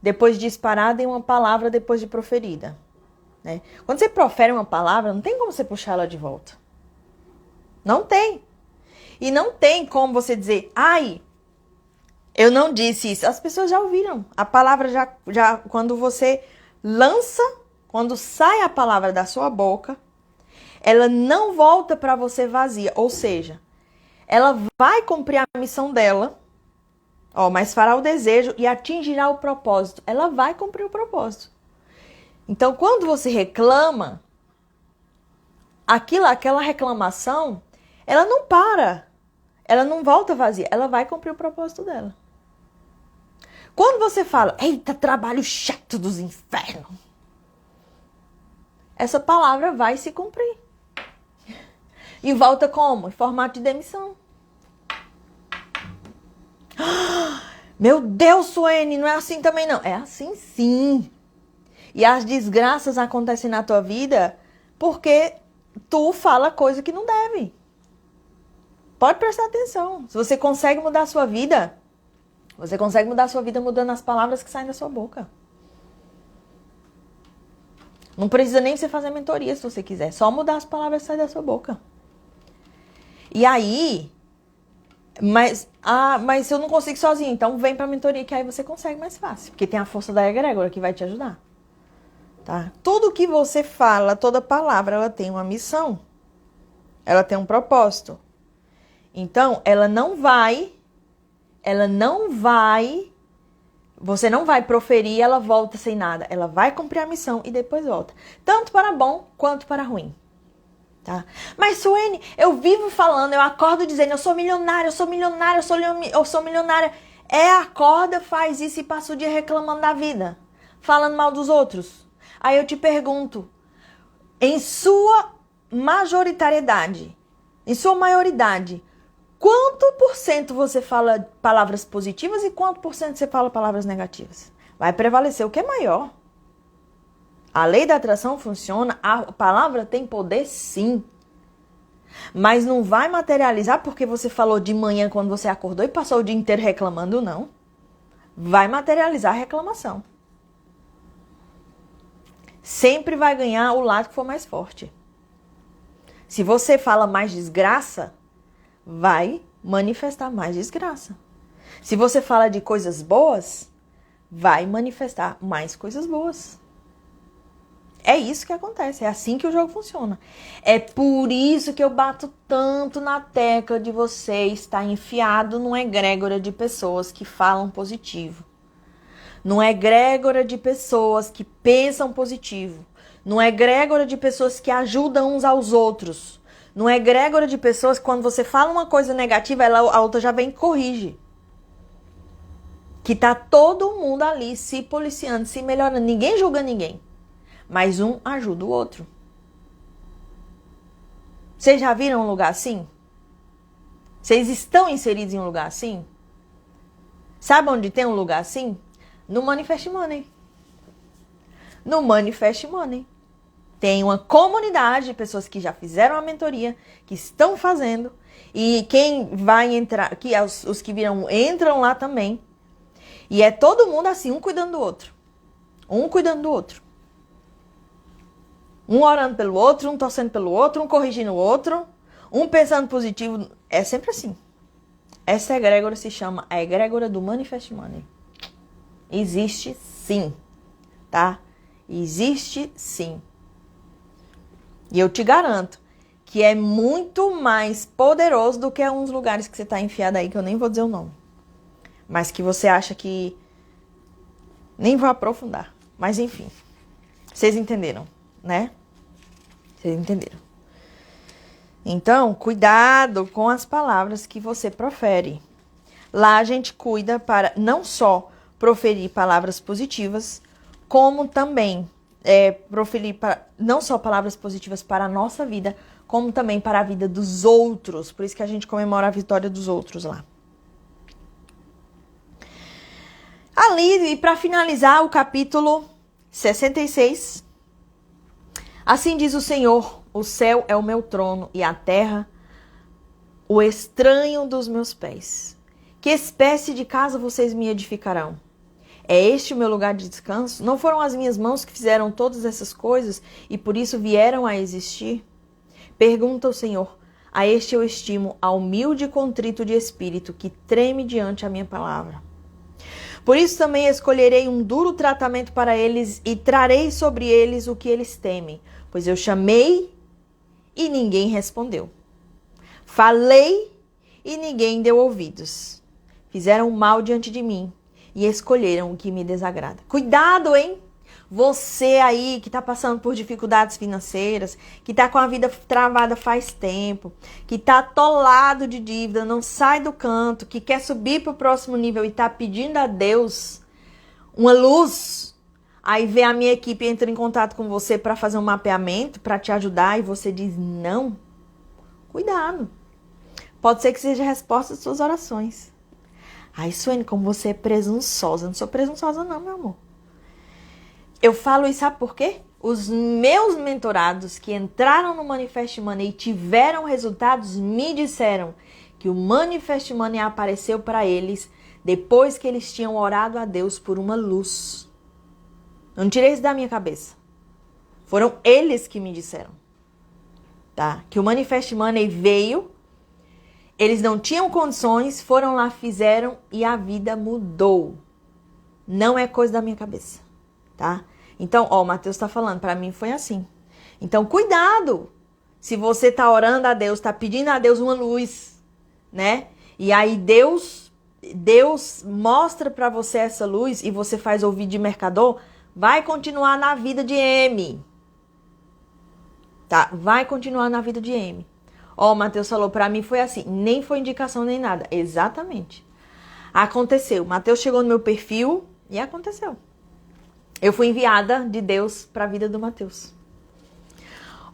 depois de disparada e uma palavra depois de proferida. Né? Quando você profere uma palavra, não tem como você puxar ela de volta. Não tem. E não tem como você dizer, ai, eu não disse isso. As pessoas já ouviram. A palavra já quando você lança, quando sai a palavra da sua boca, ela não volta para você vazia. Ou seja, ela vai cumprir a missão dela, mas fará o desejo e atingirá o propósito. Ela vai cumprir o propósito. Então, quando você reclama, aquela reclamação, ela não para. Ela não volta vazia. Ela vai cumprir o propósito dela. Quando você fala, eita, trabalho chato dos infernos, essa palavra vai se cumprir. E volta como? Em formato de demissão. Meu Deus, Suene, não é assim também não. É assim sim. E as desgraças acontecem na tua vida porque tu fala coisa que não deve. Pode prestar atenção. Se você consegue mudar a sua vida, você consegue mudar a sua vida mudando as palavras que saem da sua boca. Não precisa nem você fazer mentoria se você quiser. Só mudar as palavras que saem da sua boca. E aí... Mas eu não consigo sozinho. Então vem pra mentoria que aí você consegue mais fácil. Porque tem a força da egrégora que vai te ajudar. Tá? Tudo que você fala, toda palavra, ela tem uma missão. Ela tem um propósito. Então, você não vai proferir, ela volta sem nada. Ela vai cumprir a missão e depois volta. Tanto para bom quanto para ruim. Tá? Mas, Suene, eu vivo falando, eu acordo dizendo, eu sou milionária, eu sou milionária, eu sou milionária. Acorda, faz isso e passa o dia reclamando da vida. Falando mal dos outros. Aí eu te pergunto, em sua majoritariedade, em sua maioridade, quanto por cento você fala palavras positivas e quanto por cento você fala palavras negativas? Vai prevalecer o que é maior. A lei da atração funciona, a palavra tem poder sim. Mas não vai materializar porque você falou de manhã quando você acordou e passou o dia inteiro reclamando, não. Vai materializar a reclamação. Sempre vai ganhar o lado que for mais forte. Se você fala mais desgraça, vai manifestar mais desgraça. Se você fala de coisas boas, vai manifestar mais coisas boas. É isso que acontece, é assim que o jogo funciona. É por isso que eu bato tanto na tecla de você estar enfiado numa egrégora de pessoas que falam positivo. Numa egrégora de pessoas que pensam positivo. Numa egrégora de pessoas que ajudam uns aos outros. Numa egrégora de pessoas que quando você fala uma coisa negativa, a outra já vem e corrige. Que tá todo mundo ali se policiando, se melhorando. Ninguém julga ninguém. Mas um ajuda o outro. Vocês já viram um lugar assim? Vocês estão inseridos em um lugar assim? Sabe onde tem um lugar assim? No Manifest Money. No Manifest Money. Tem uma comunidade de pessoas que já fizeram a mentoria, que estão fazendo. E quem vai entrar, os que virão, entram lá também. E é todo mundo assim, um cuidando do outro. Um cuidando do outro. Um orando pelo outro, um torcendo pelo outro, um corrigindo o outro, um pensando positivo. É sempre assim. Essa egrégora se chama a egrégora do Manifest Money. Existe sim, tá? Existe sim. E eu te garanto que é muito mais poderoso do que uns lugares que você tá enfiado aí, que eu nem vou dizer o nome. Mas que você acha que... Nem vou aprofundar. Mas enfim, vocês entenderam, né? Vocês entenderam. Então, cuidado com as palavras que você profere. Lá a gente cuida para não só proferir palavras positivas, como também proferir não só palavras positivas para a nossa vida, como também para a vida dos outros. Por isso que a gente comemora a vitória dos outros lá. Ali, e para finalizar, o capítulo 66. Assim diz o Senhor, o céu é o meu trono e a terra o estranho dos meus pés. Que espécie de casa vocês me edificarão? É este o meu lugar de descanso? Não foram as minhas mãos que fizeram todas essas coisas e por isso vieram a existir? Pergunta o Senhor. A este eu estimo, ao humilde e contrito de espírito, que treme diante a minha palavra. Por isso também escolherei um duro tratamento para eles e trarei sobre eles o que eles temem. Pois eu chamei e ninguém respondeu. Falei e ninguém deu ouvidos. Fizeram mal diante de mim e escolheram o que me desagrada. Cuidado, hein? Você aí que está passando por dificuldades financeiras, que está com a vida travada faz tempo, que está atolado de dívida, não sai do canto, que quer subir para o próximo nível e está pedindo a Deus uma luz. Aí vê a minha equipe, entra em contato com você para fazer um mapeamento, para te ajudar e você diz não. Cuidado. Pode ser que seja a resposta às suas orações. Ai, Suene, como você é presunçosa. Eu não sou presunçosa não, meu amor. Eu falo isso, sabe por quê? Os meus mentorados que entraram no Manifest Money e tiveram resultados me disseram que o Manifest Money apareceu para eles depois que eles tinham orado a Deus por uma luz. Não tirei isso da minha cabeça. Foram eles que me disseram. Tá? Que o Manifest Money veio, eles não tinham condições, foram lá, fizeram e a vida mudou. Não é coisa da minha cabeça. Tá? Então, ó, o Mateus tá falando, para mim foi assim. Então, cuidado! Se você tá orando a Deus, tá pedindo a Deus uma luz, né? E aí Deus mostra para você essa luz e você faz ouvir de mercador, vai continuar na vida de M. Tá? Vai continuar na vida de M. Ó, o Mateus falou, para mim foi assim, nem foi indicação nem nada. Exatamente. Aconteceu. O Mateus chegou no meu perfil e aconteceu. Eu fui enviada de Deus para a vida do Mateus.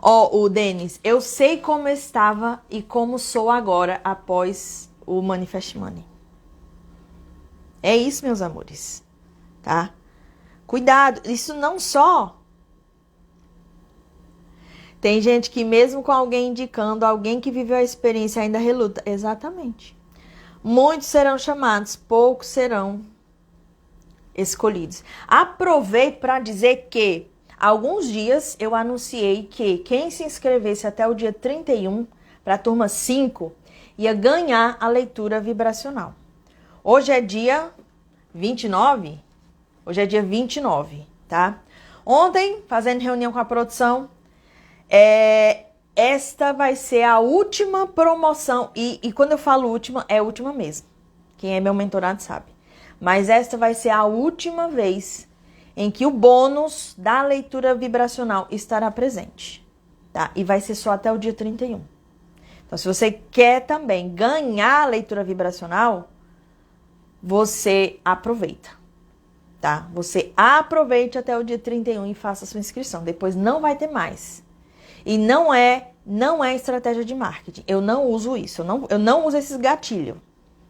Ó, o Denis, eu sei como eu estava e como sou agora após o Manifest Money. É isso, meus amores. Tá? Cuidado, isso não só. Tem gente que mesmo com alguém indicando, alguém que viveu a experiência ainda reluta. Exatamente. Muitos serão chamados, poucos serão escolhidos. Aproveito para dizer que há alguns dias eu anunciei que quem se inscrevesse até o dia 31 para a turma 5 ia ganhar a leitura vibracional. Hoje é dia 29? Hoje é dia 29, tá? Ontem, fazendo reunião com a produção, esta vai ser a última promoção. E quando eu falo última, é a última mesmo. Quem é meu mentorado sabe. Mas esta vai ser a última vez em que o bônus da leitura vibracional estará presente, tá? E vai ser só até o dia 31. Então, se você quer também ganhar a leitura vibracional, você aproveita, tá? Você aproveite até o dia 31 e faça a sua inscrição. Depois não vai ter mais. E não é estratégia de marketing. Eu não uso isso. Eu não uso esses gatilhos.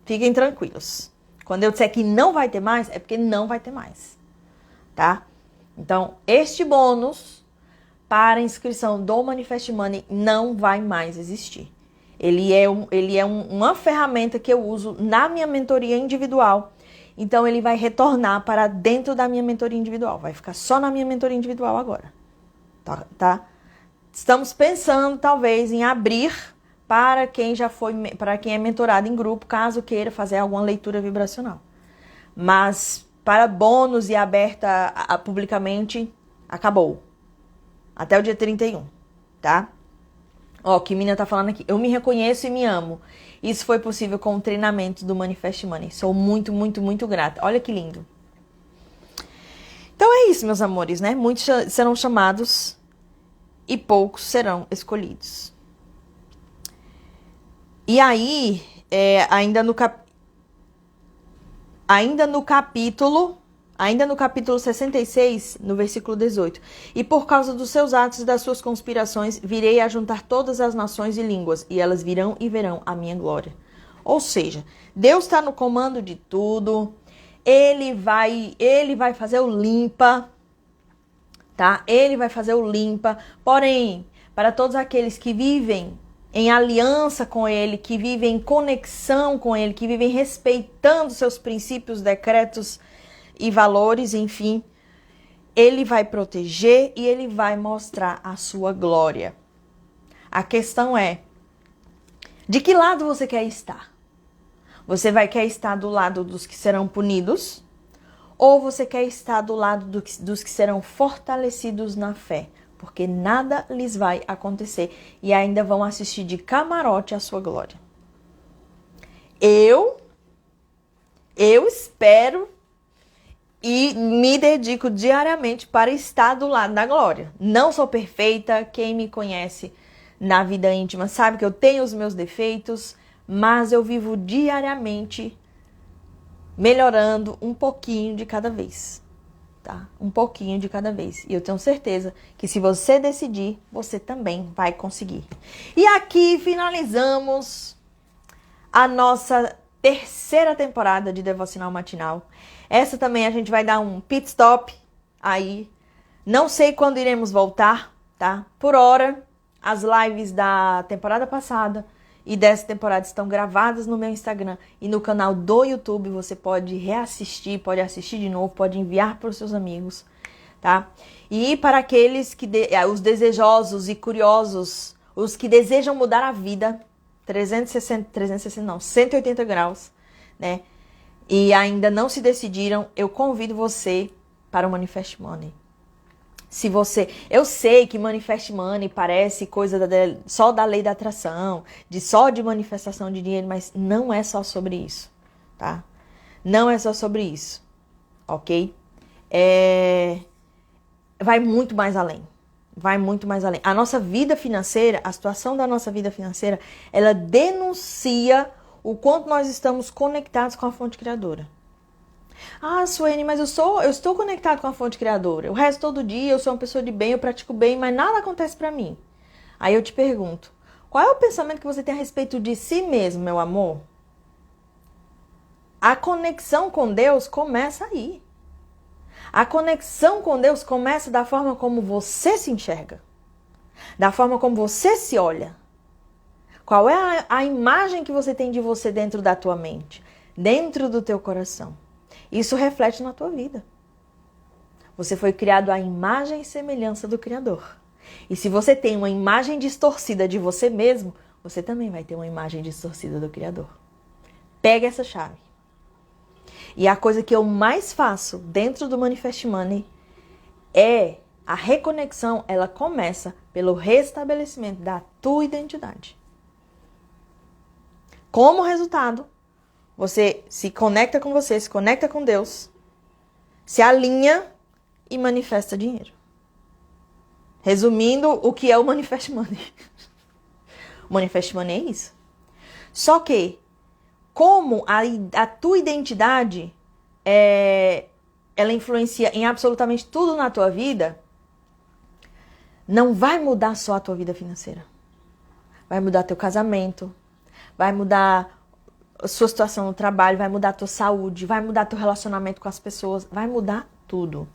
Fiquem tranquilos. Quando eu disser que não vai ter mais, é porque não vai ter mais, tá? Então, este bônus para inscrição do Manifest Money não vai mais existir. Ele é uma ferramenta que eu uso na minha mentoria individual. Então, ele vai retornar para dentro da minha mentoria individual. Vai ficar só na minha mentoria individual agora, tá? Estamos pensando, talvez, em abrir para quem é mentorado em grupo, caso queira fazer alguma leitura vibracional. Mas para bônus e aberta publicamente, acabou. Até o dia 31, tá? Ó, que Mina tá falando aqui. Eu me reconheço e me amo. Isso foi possível com o treinamento do Manifest Money. Sou muito, muito, muito grata. Olha que lindo. Então é isso, meus amores, né? Muitos serão chamados e poucos serão escolhidos. E aí, ainda no capítulo Ainda no capítulo 66, no versículo 18. E por causa dos seus atos e das suas conspirações, virei a juntar todas as nações e línguas, e elas virão e verão a minha glória. Ou seja, Deus está no comando de tudo. Ele vai fazer o limpa, tá? Ele vai fazer o limpa. Porém, para todos aqueles que vivem em aliança com Ele, que vivem em conexão com Ele, que vivem respeitando seus princípios, decretos e valores, enfim, Ele vai proteger e Ele vai mostrar a sua glória. A questão é, de que lado você quer estar? Você quer estar do lado dos que serão punidos? Ou você quer estar do lado dos que serão fortalecidos na fé? Porque nada lhes vai acontecer e ainda vão assistir de camarote a sua glória. Eu espero e me dedico diariamente para estar do lado da glória. Não sou perfeita, quem me conhece na vida íntima sabe que eu tenho os meus defeitos, mas eu vivo diariamente melhorando um pouquinho de cada vez, tá? Um pouquinho de cada vez. E eu tenho certeza que se você decidir, você também vai conseguir. E aqui finalizamos a nossa terceira temporada de Devocional Matinal. Essa também a gente vai dar um pit stop aí. Não sei quando iremos voltar, tá? Por hora, as lives da temporada passada e dessa temporada estão gravadas no meu Instagram e no canal do YouTube. Você pode reassistir, pode assistir de novo, pode enviar para os seus amigos, tá? E para aqueles os desejosos e curiosos, os que desejam mudar a vida, 180 graus, né? E ainda não se decidiram, eu convido você para o Manifest Money. Eu sei que Manifest Money parece coisa só da lei da atração, só de manifestação de dinheiro, mas não é só sobre isso, tá? Não é só sobre isso, ok? Vai muito mais além. Vai muito mais além. A nossa vida financeira, a situação da nossa vida financeira, ela denuncia o quanto nós estamos conectados com a fonte criadora. Ah, Suene, mas eu estou conectado com a fonte criadora. Eu rezo todo dia, eu sou uma pessoa de bem, eu pratico bem, mas nada acontece pra mim. Aí eu te pergunto, qual é o pensamento que você tem a respeito de si mesmo, meu amor? A conexão com Deus começa aí. A conexão com Deus começa da forma como você se enxerga, da forma como você se olha. Qual é a imagem que você tem de você dentro da tua mente, dentro do teu coração? Isso reflete na tua vida. Você foi criado à imagem e semelhança do Criador. E se você tem uma imagem distorcida de você mesmo, você também vai ter uma imagem distorcida do Criador. Pega essa chave. E a coisa que eu mais faço dentro do Manifest Money é a reconexão. Ela começa pelo restabelecimento da tua identidade. Como resultado, você se conecta com você, se conecta com Deus, se alinha e manifesta dinheiro. Resumindo, o que é o Manifest Money? O Manifest Money é isso. Só que, como a tua identidade ela influencia em absolutamente tudo na tua vida, não vai mudar só a tua vida financeira. Vai mudar teu casamento, vai mudar a sua situação no trabalho, vai mudar a tua saúde, vai mudar teu relacionamento com as pessoas, vai mudar tudo.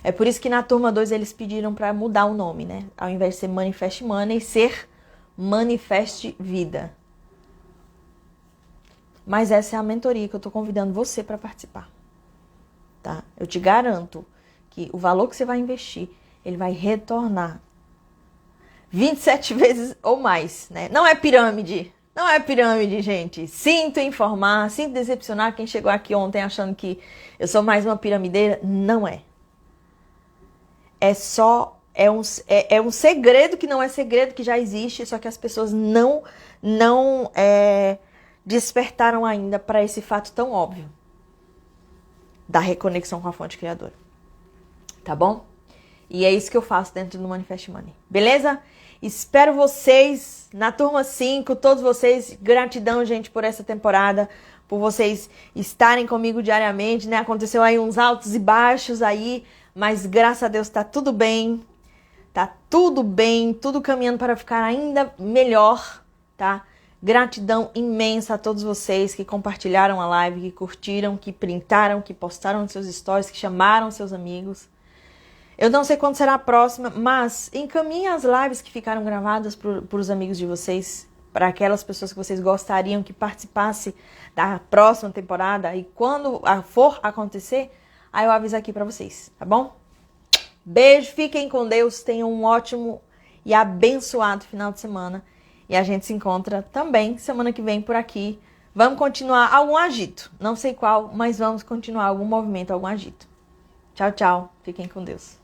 É por isso que na turma 2 eles pediram para mudar o nome, né? Ao invés de ser Manifest Money, ser Manifest Vida. Mas essa é a mentoria que eu tô convidando você para participar, tá? Eu te garanto que o valor que você vai investir, ele vai retornar 27 vezes ou mais, né? Não é pirâmide. Não é pirâmide, gente. Sinto informar, sinto decepcionar quem chegou aqui ontem achando que eu sou mais uma piramideira. Não é. É um segredo que não é segredo, que já existe, só que as pessoas não despertaram ainda para esse fato tão óbvio da reconexão com a fonte criadora. Tá bom? E é isso que eu faço dentro do Manifest Money. Beleza? Espero vocês na turma 5, todos vocês. Gratidão, gente, por essa temporada, por vocês estarem comigo diariamente, né? Aconteceu aí uns altos e baixos aí, mas graças a Deus tá tudo bem. Tá tudo bem, tudo caminhando para ficar ainda melhor, tá? Gratidão imensa a todos vocês que compartilharam a live, que curtiram, que printaram, que postaram nos seus stories, que chamaram seus amigos. Eu não sei quando será a próxima, mas encaminhem as lives que ficaram gravadas para os amigos de vocês, para aquelas pessoas que vocês gostariam que participasse da próxima temporada. E quando for acontecer, aí eu aviso aqui para vocês, tá bom? Beijo, fiquem com Deus, tenham um ótimo e abençoado final de semana. E a gente se encontra também semana que vem por aqui. Vamos continuar algum agito, não sei qual, mas vamos continuar algum movimento, algum agito. Tchau, tchau, fiquem com Deus.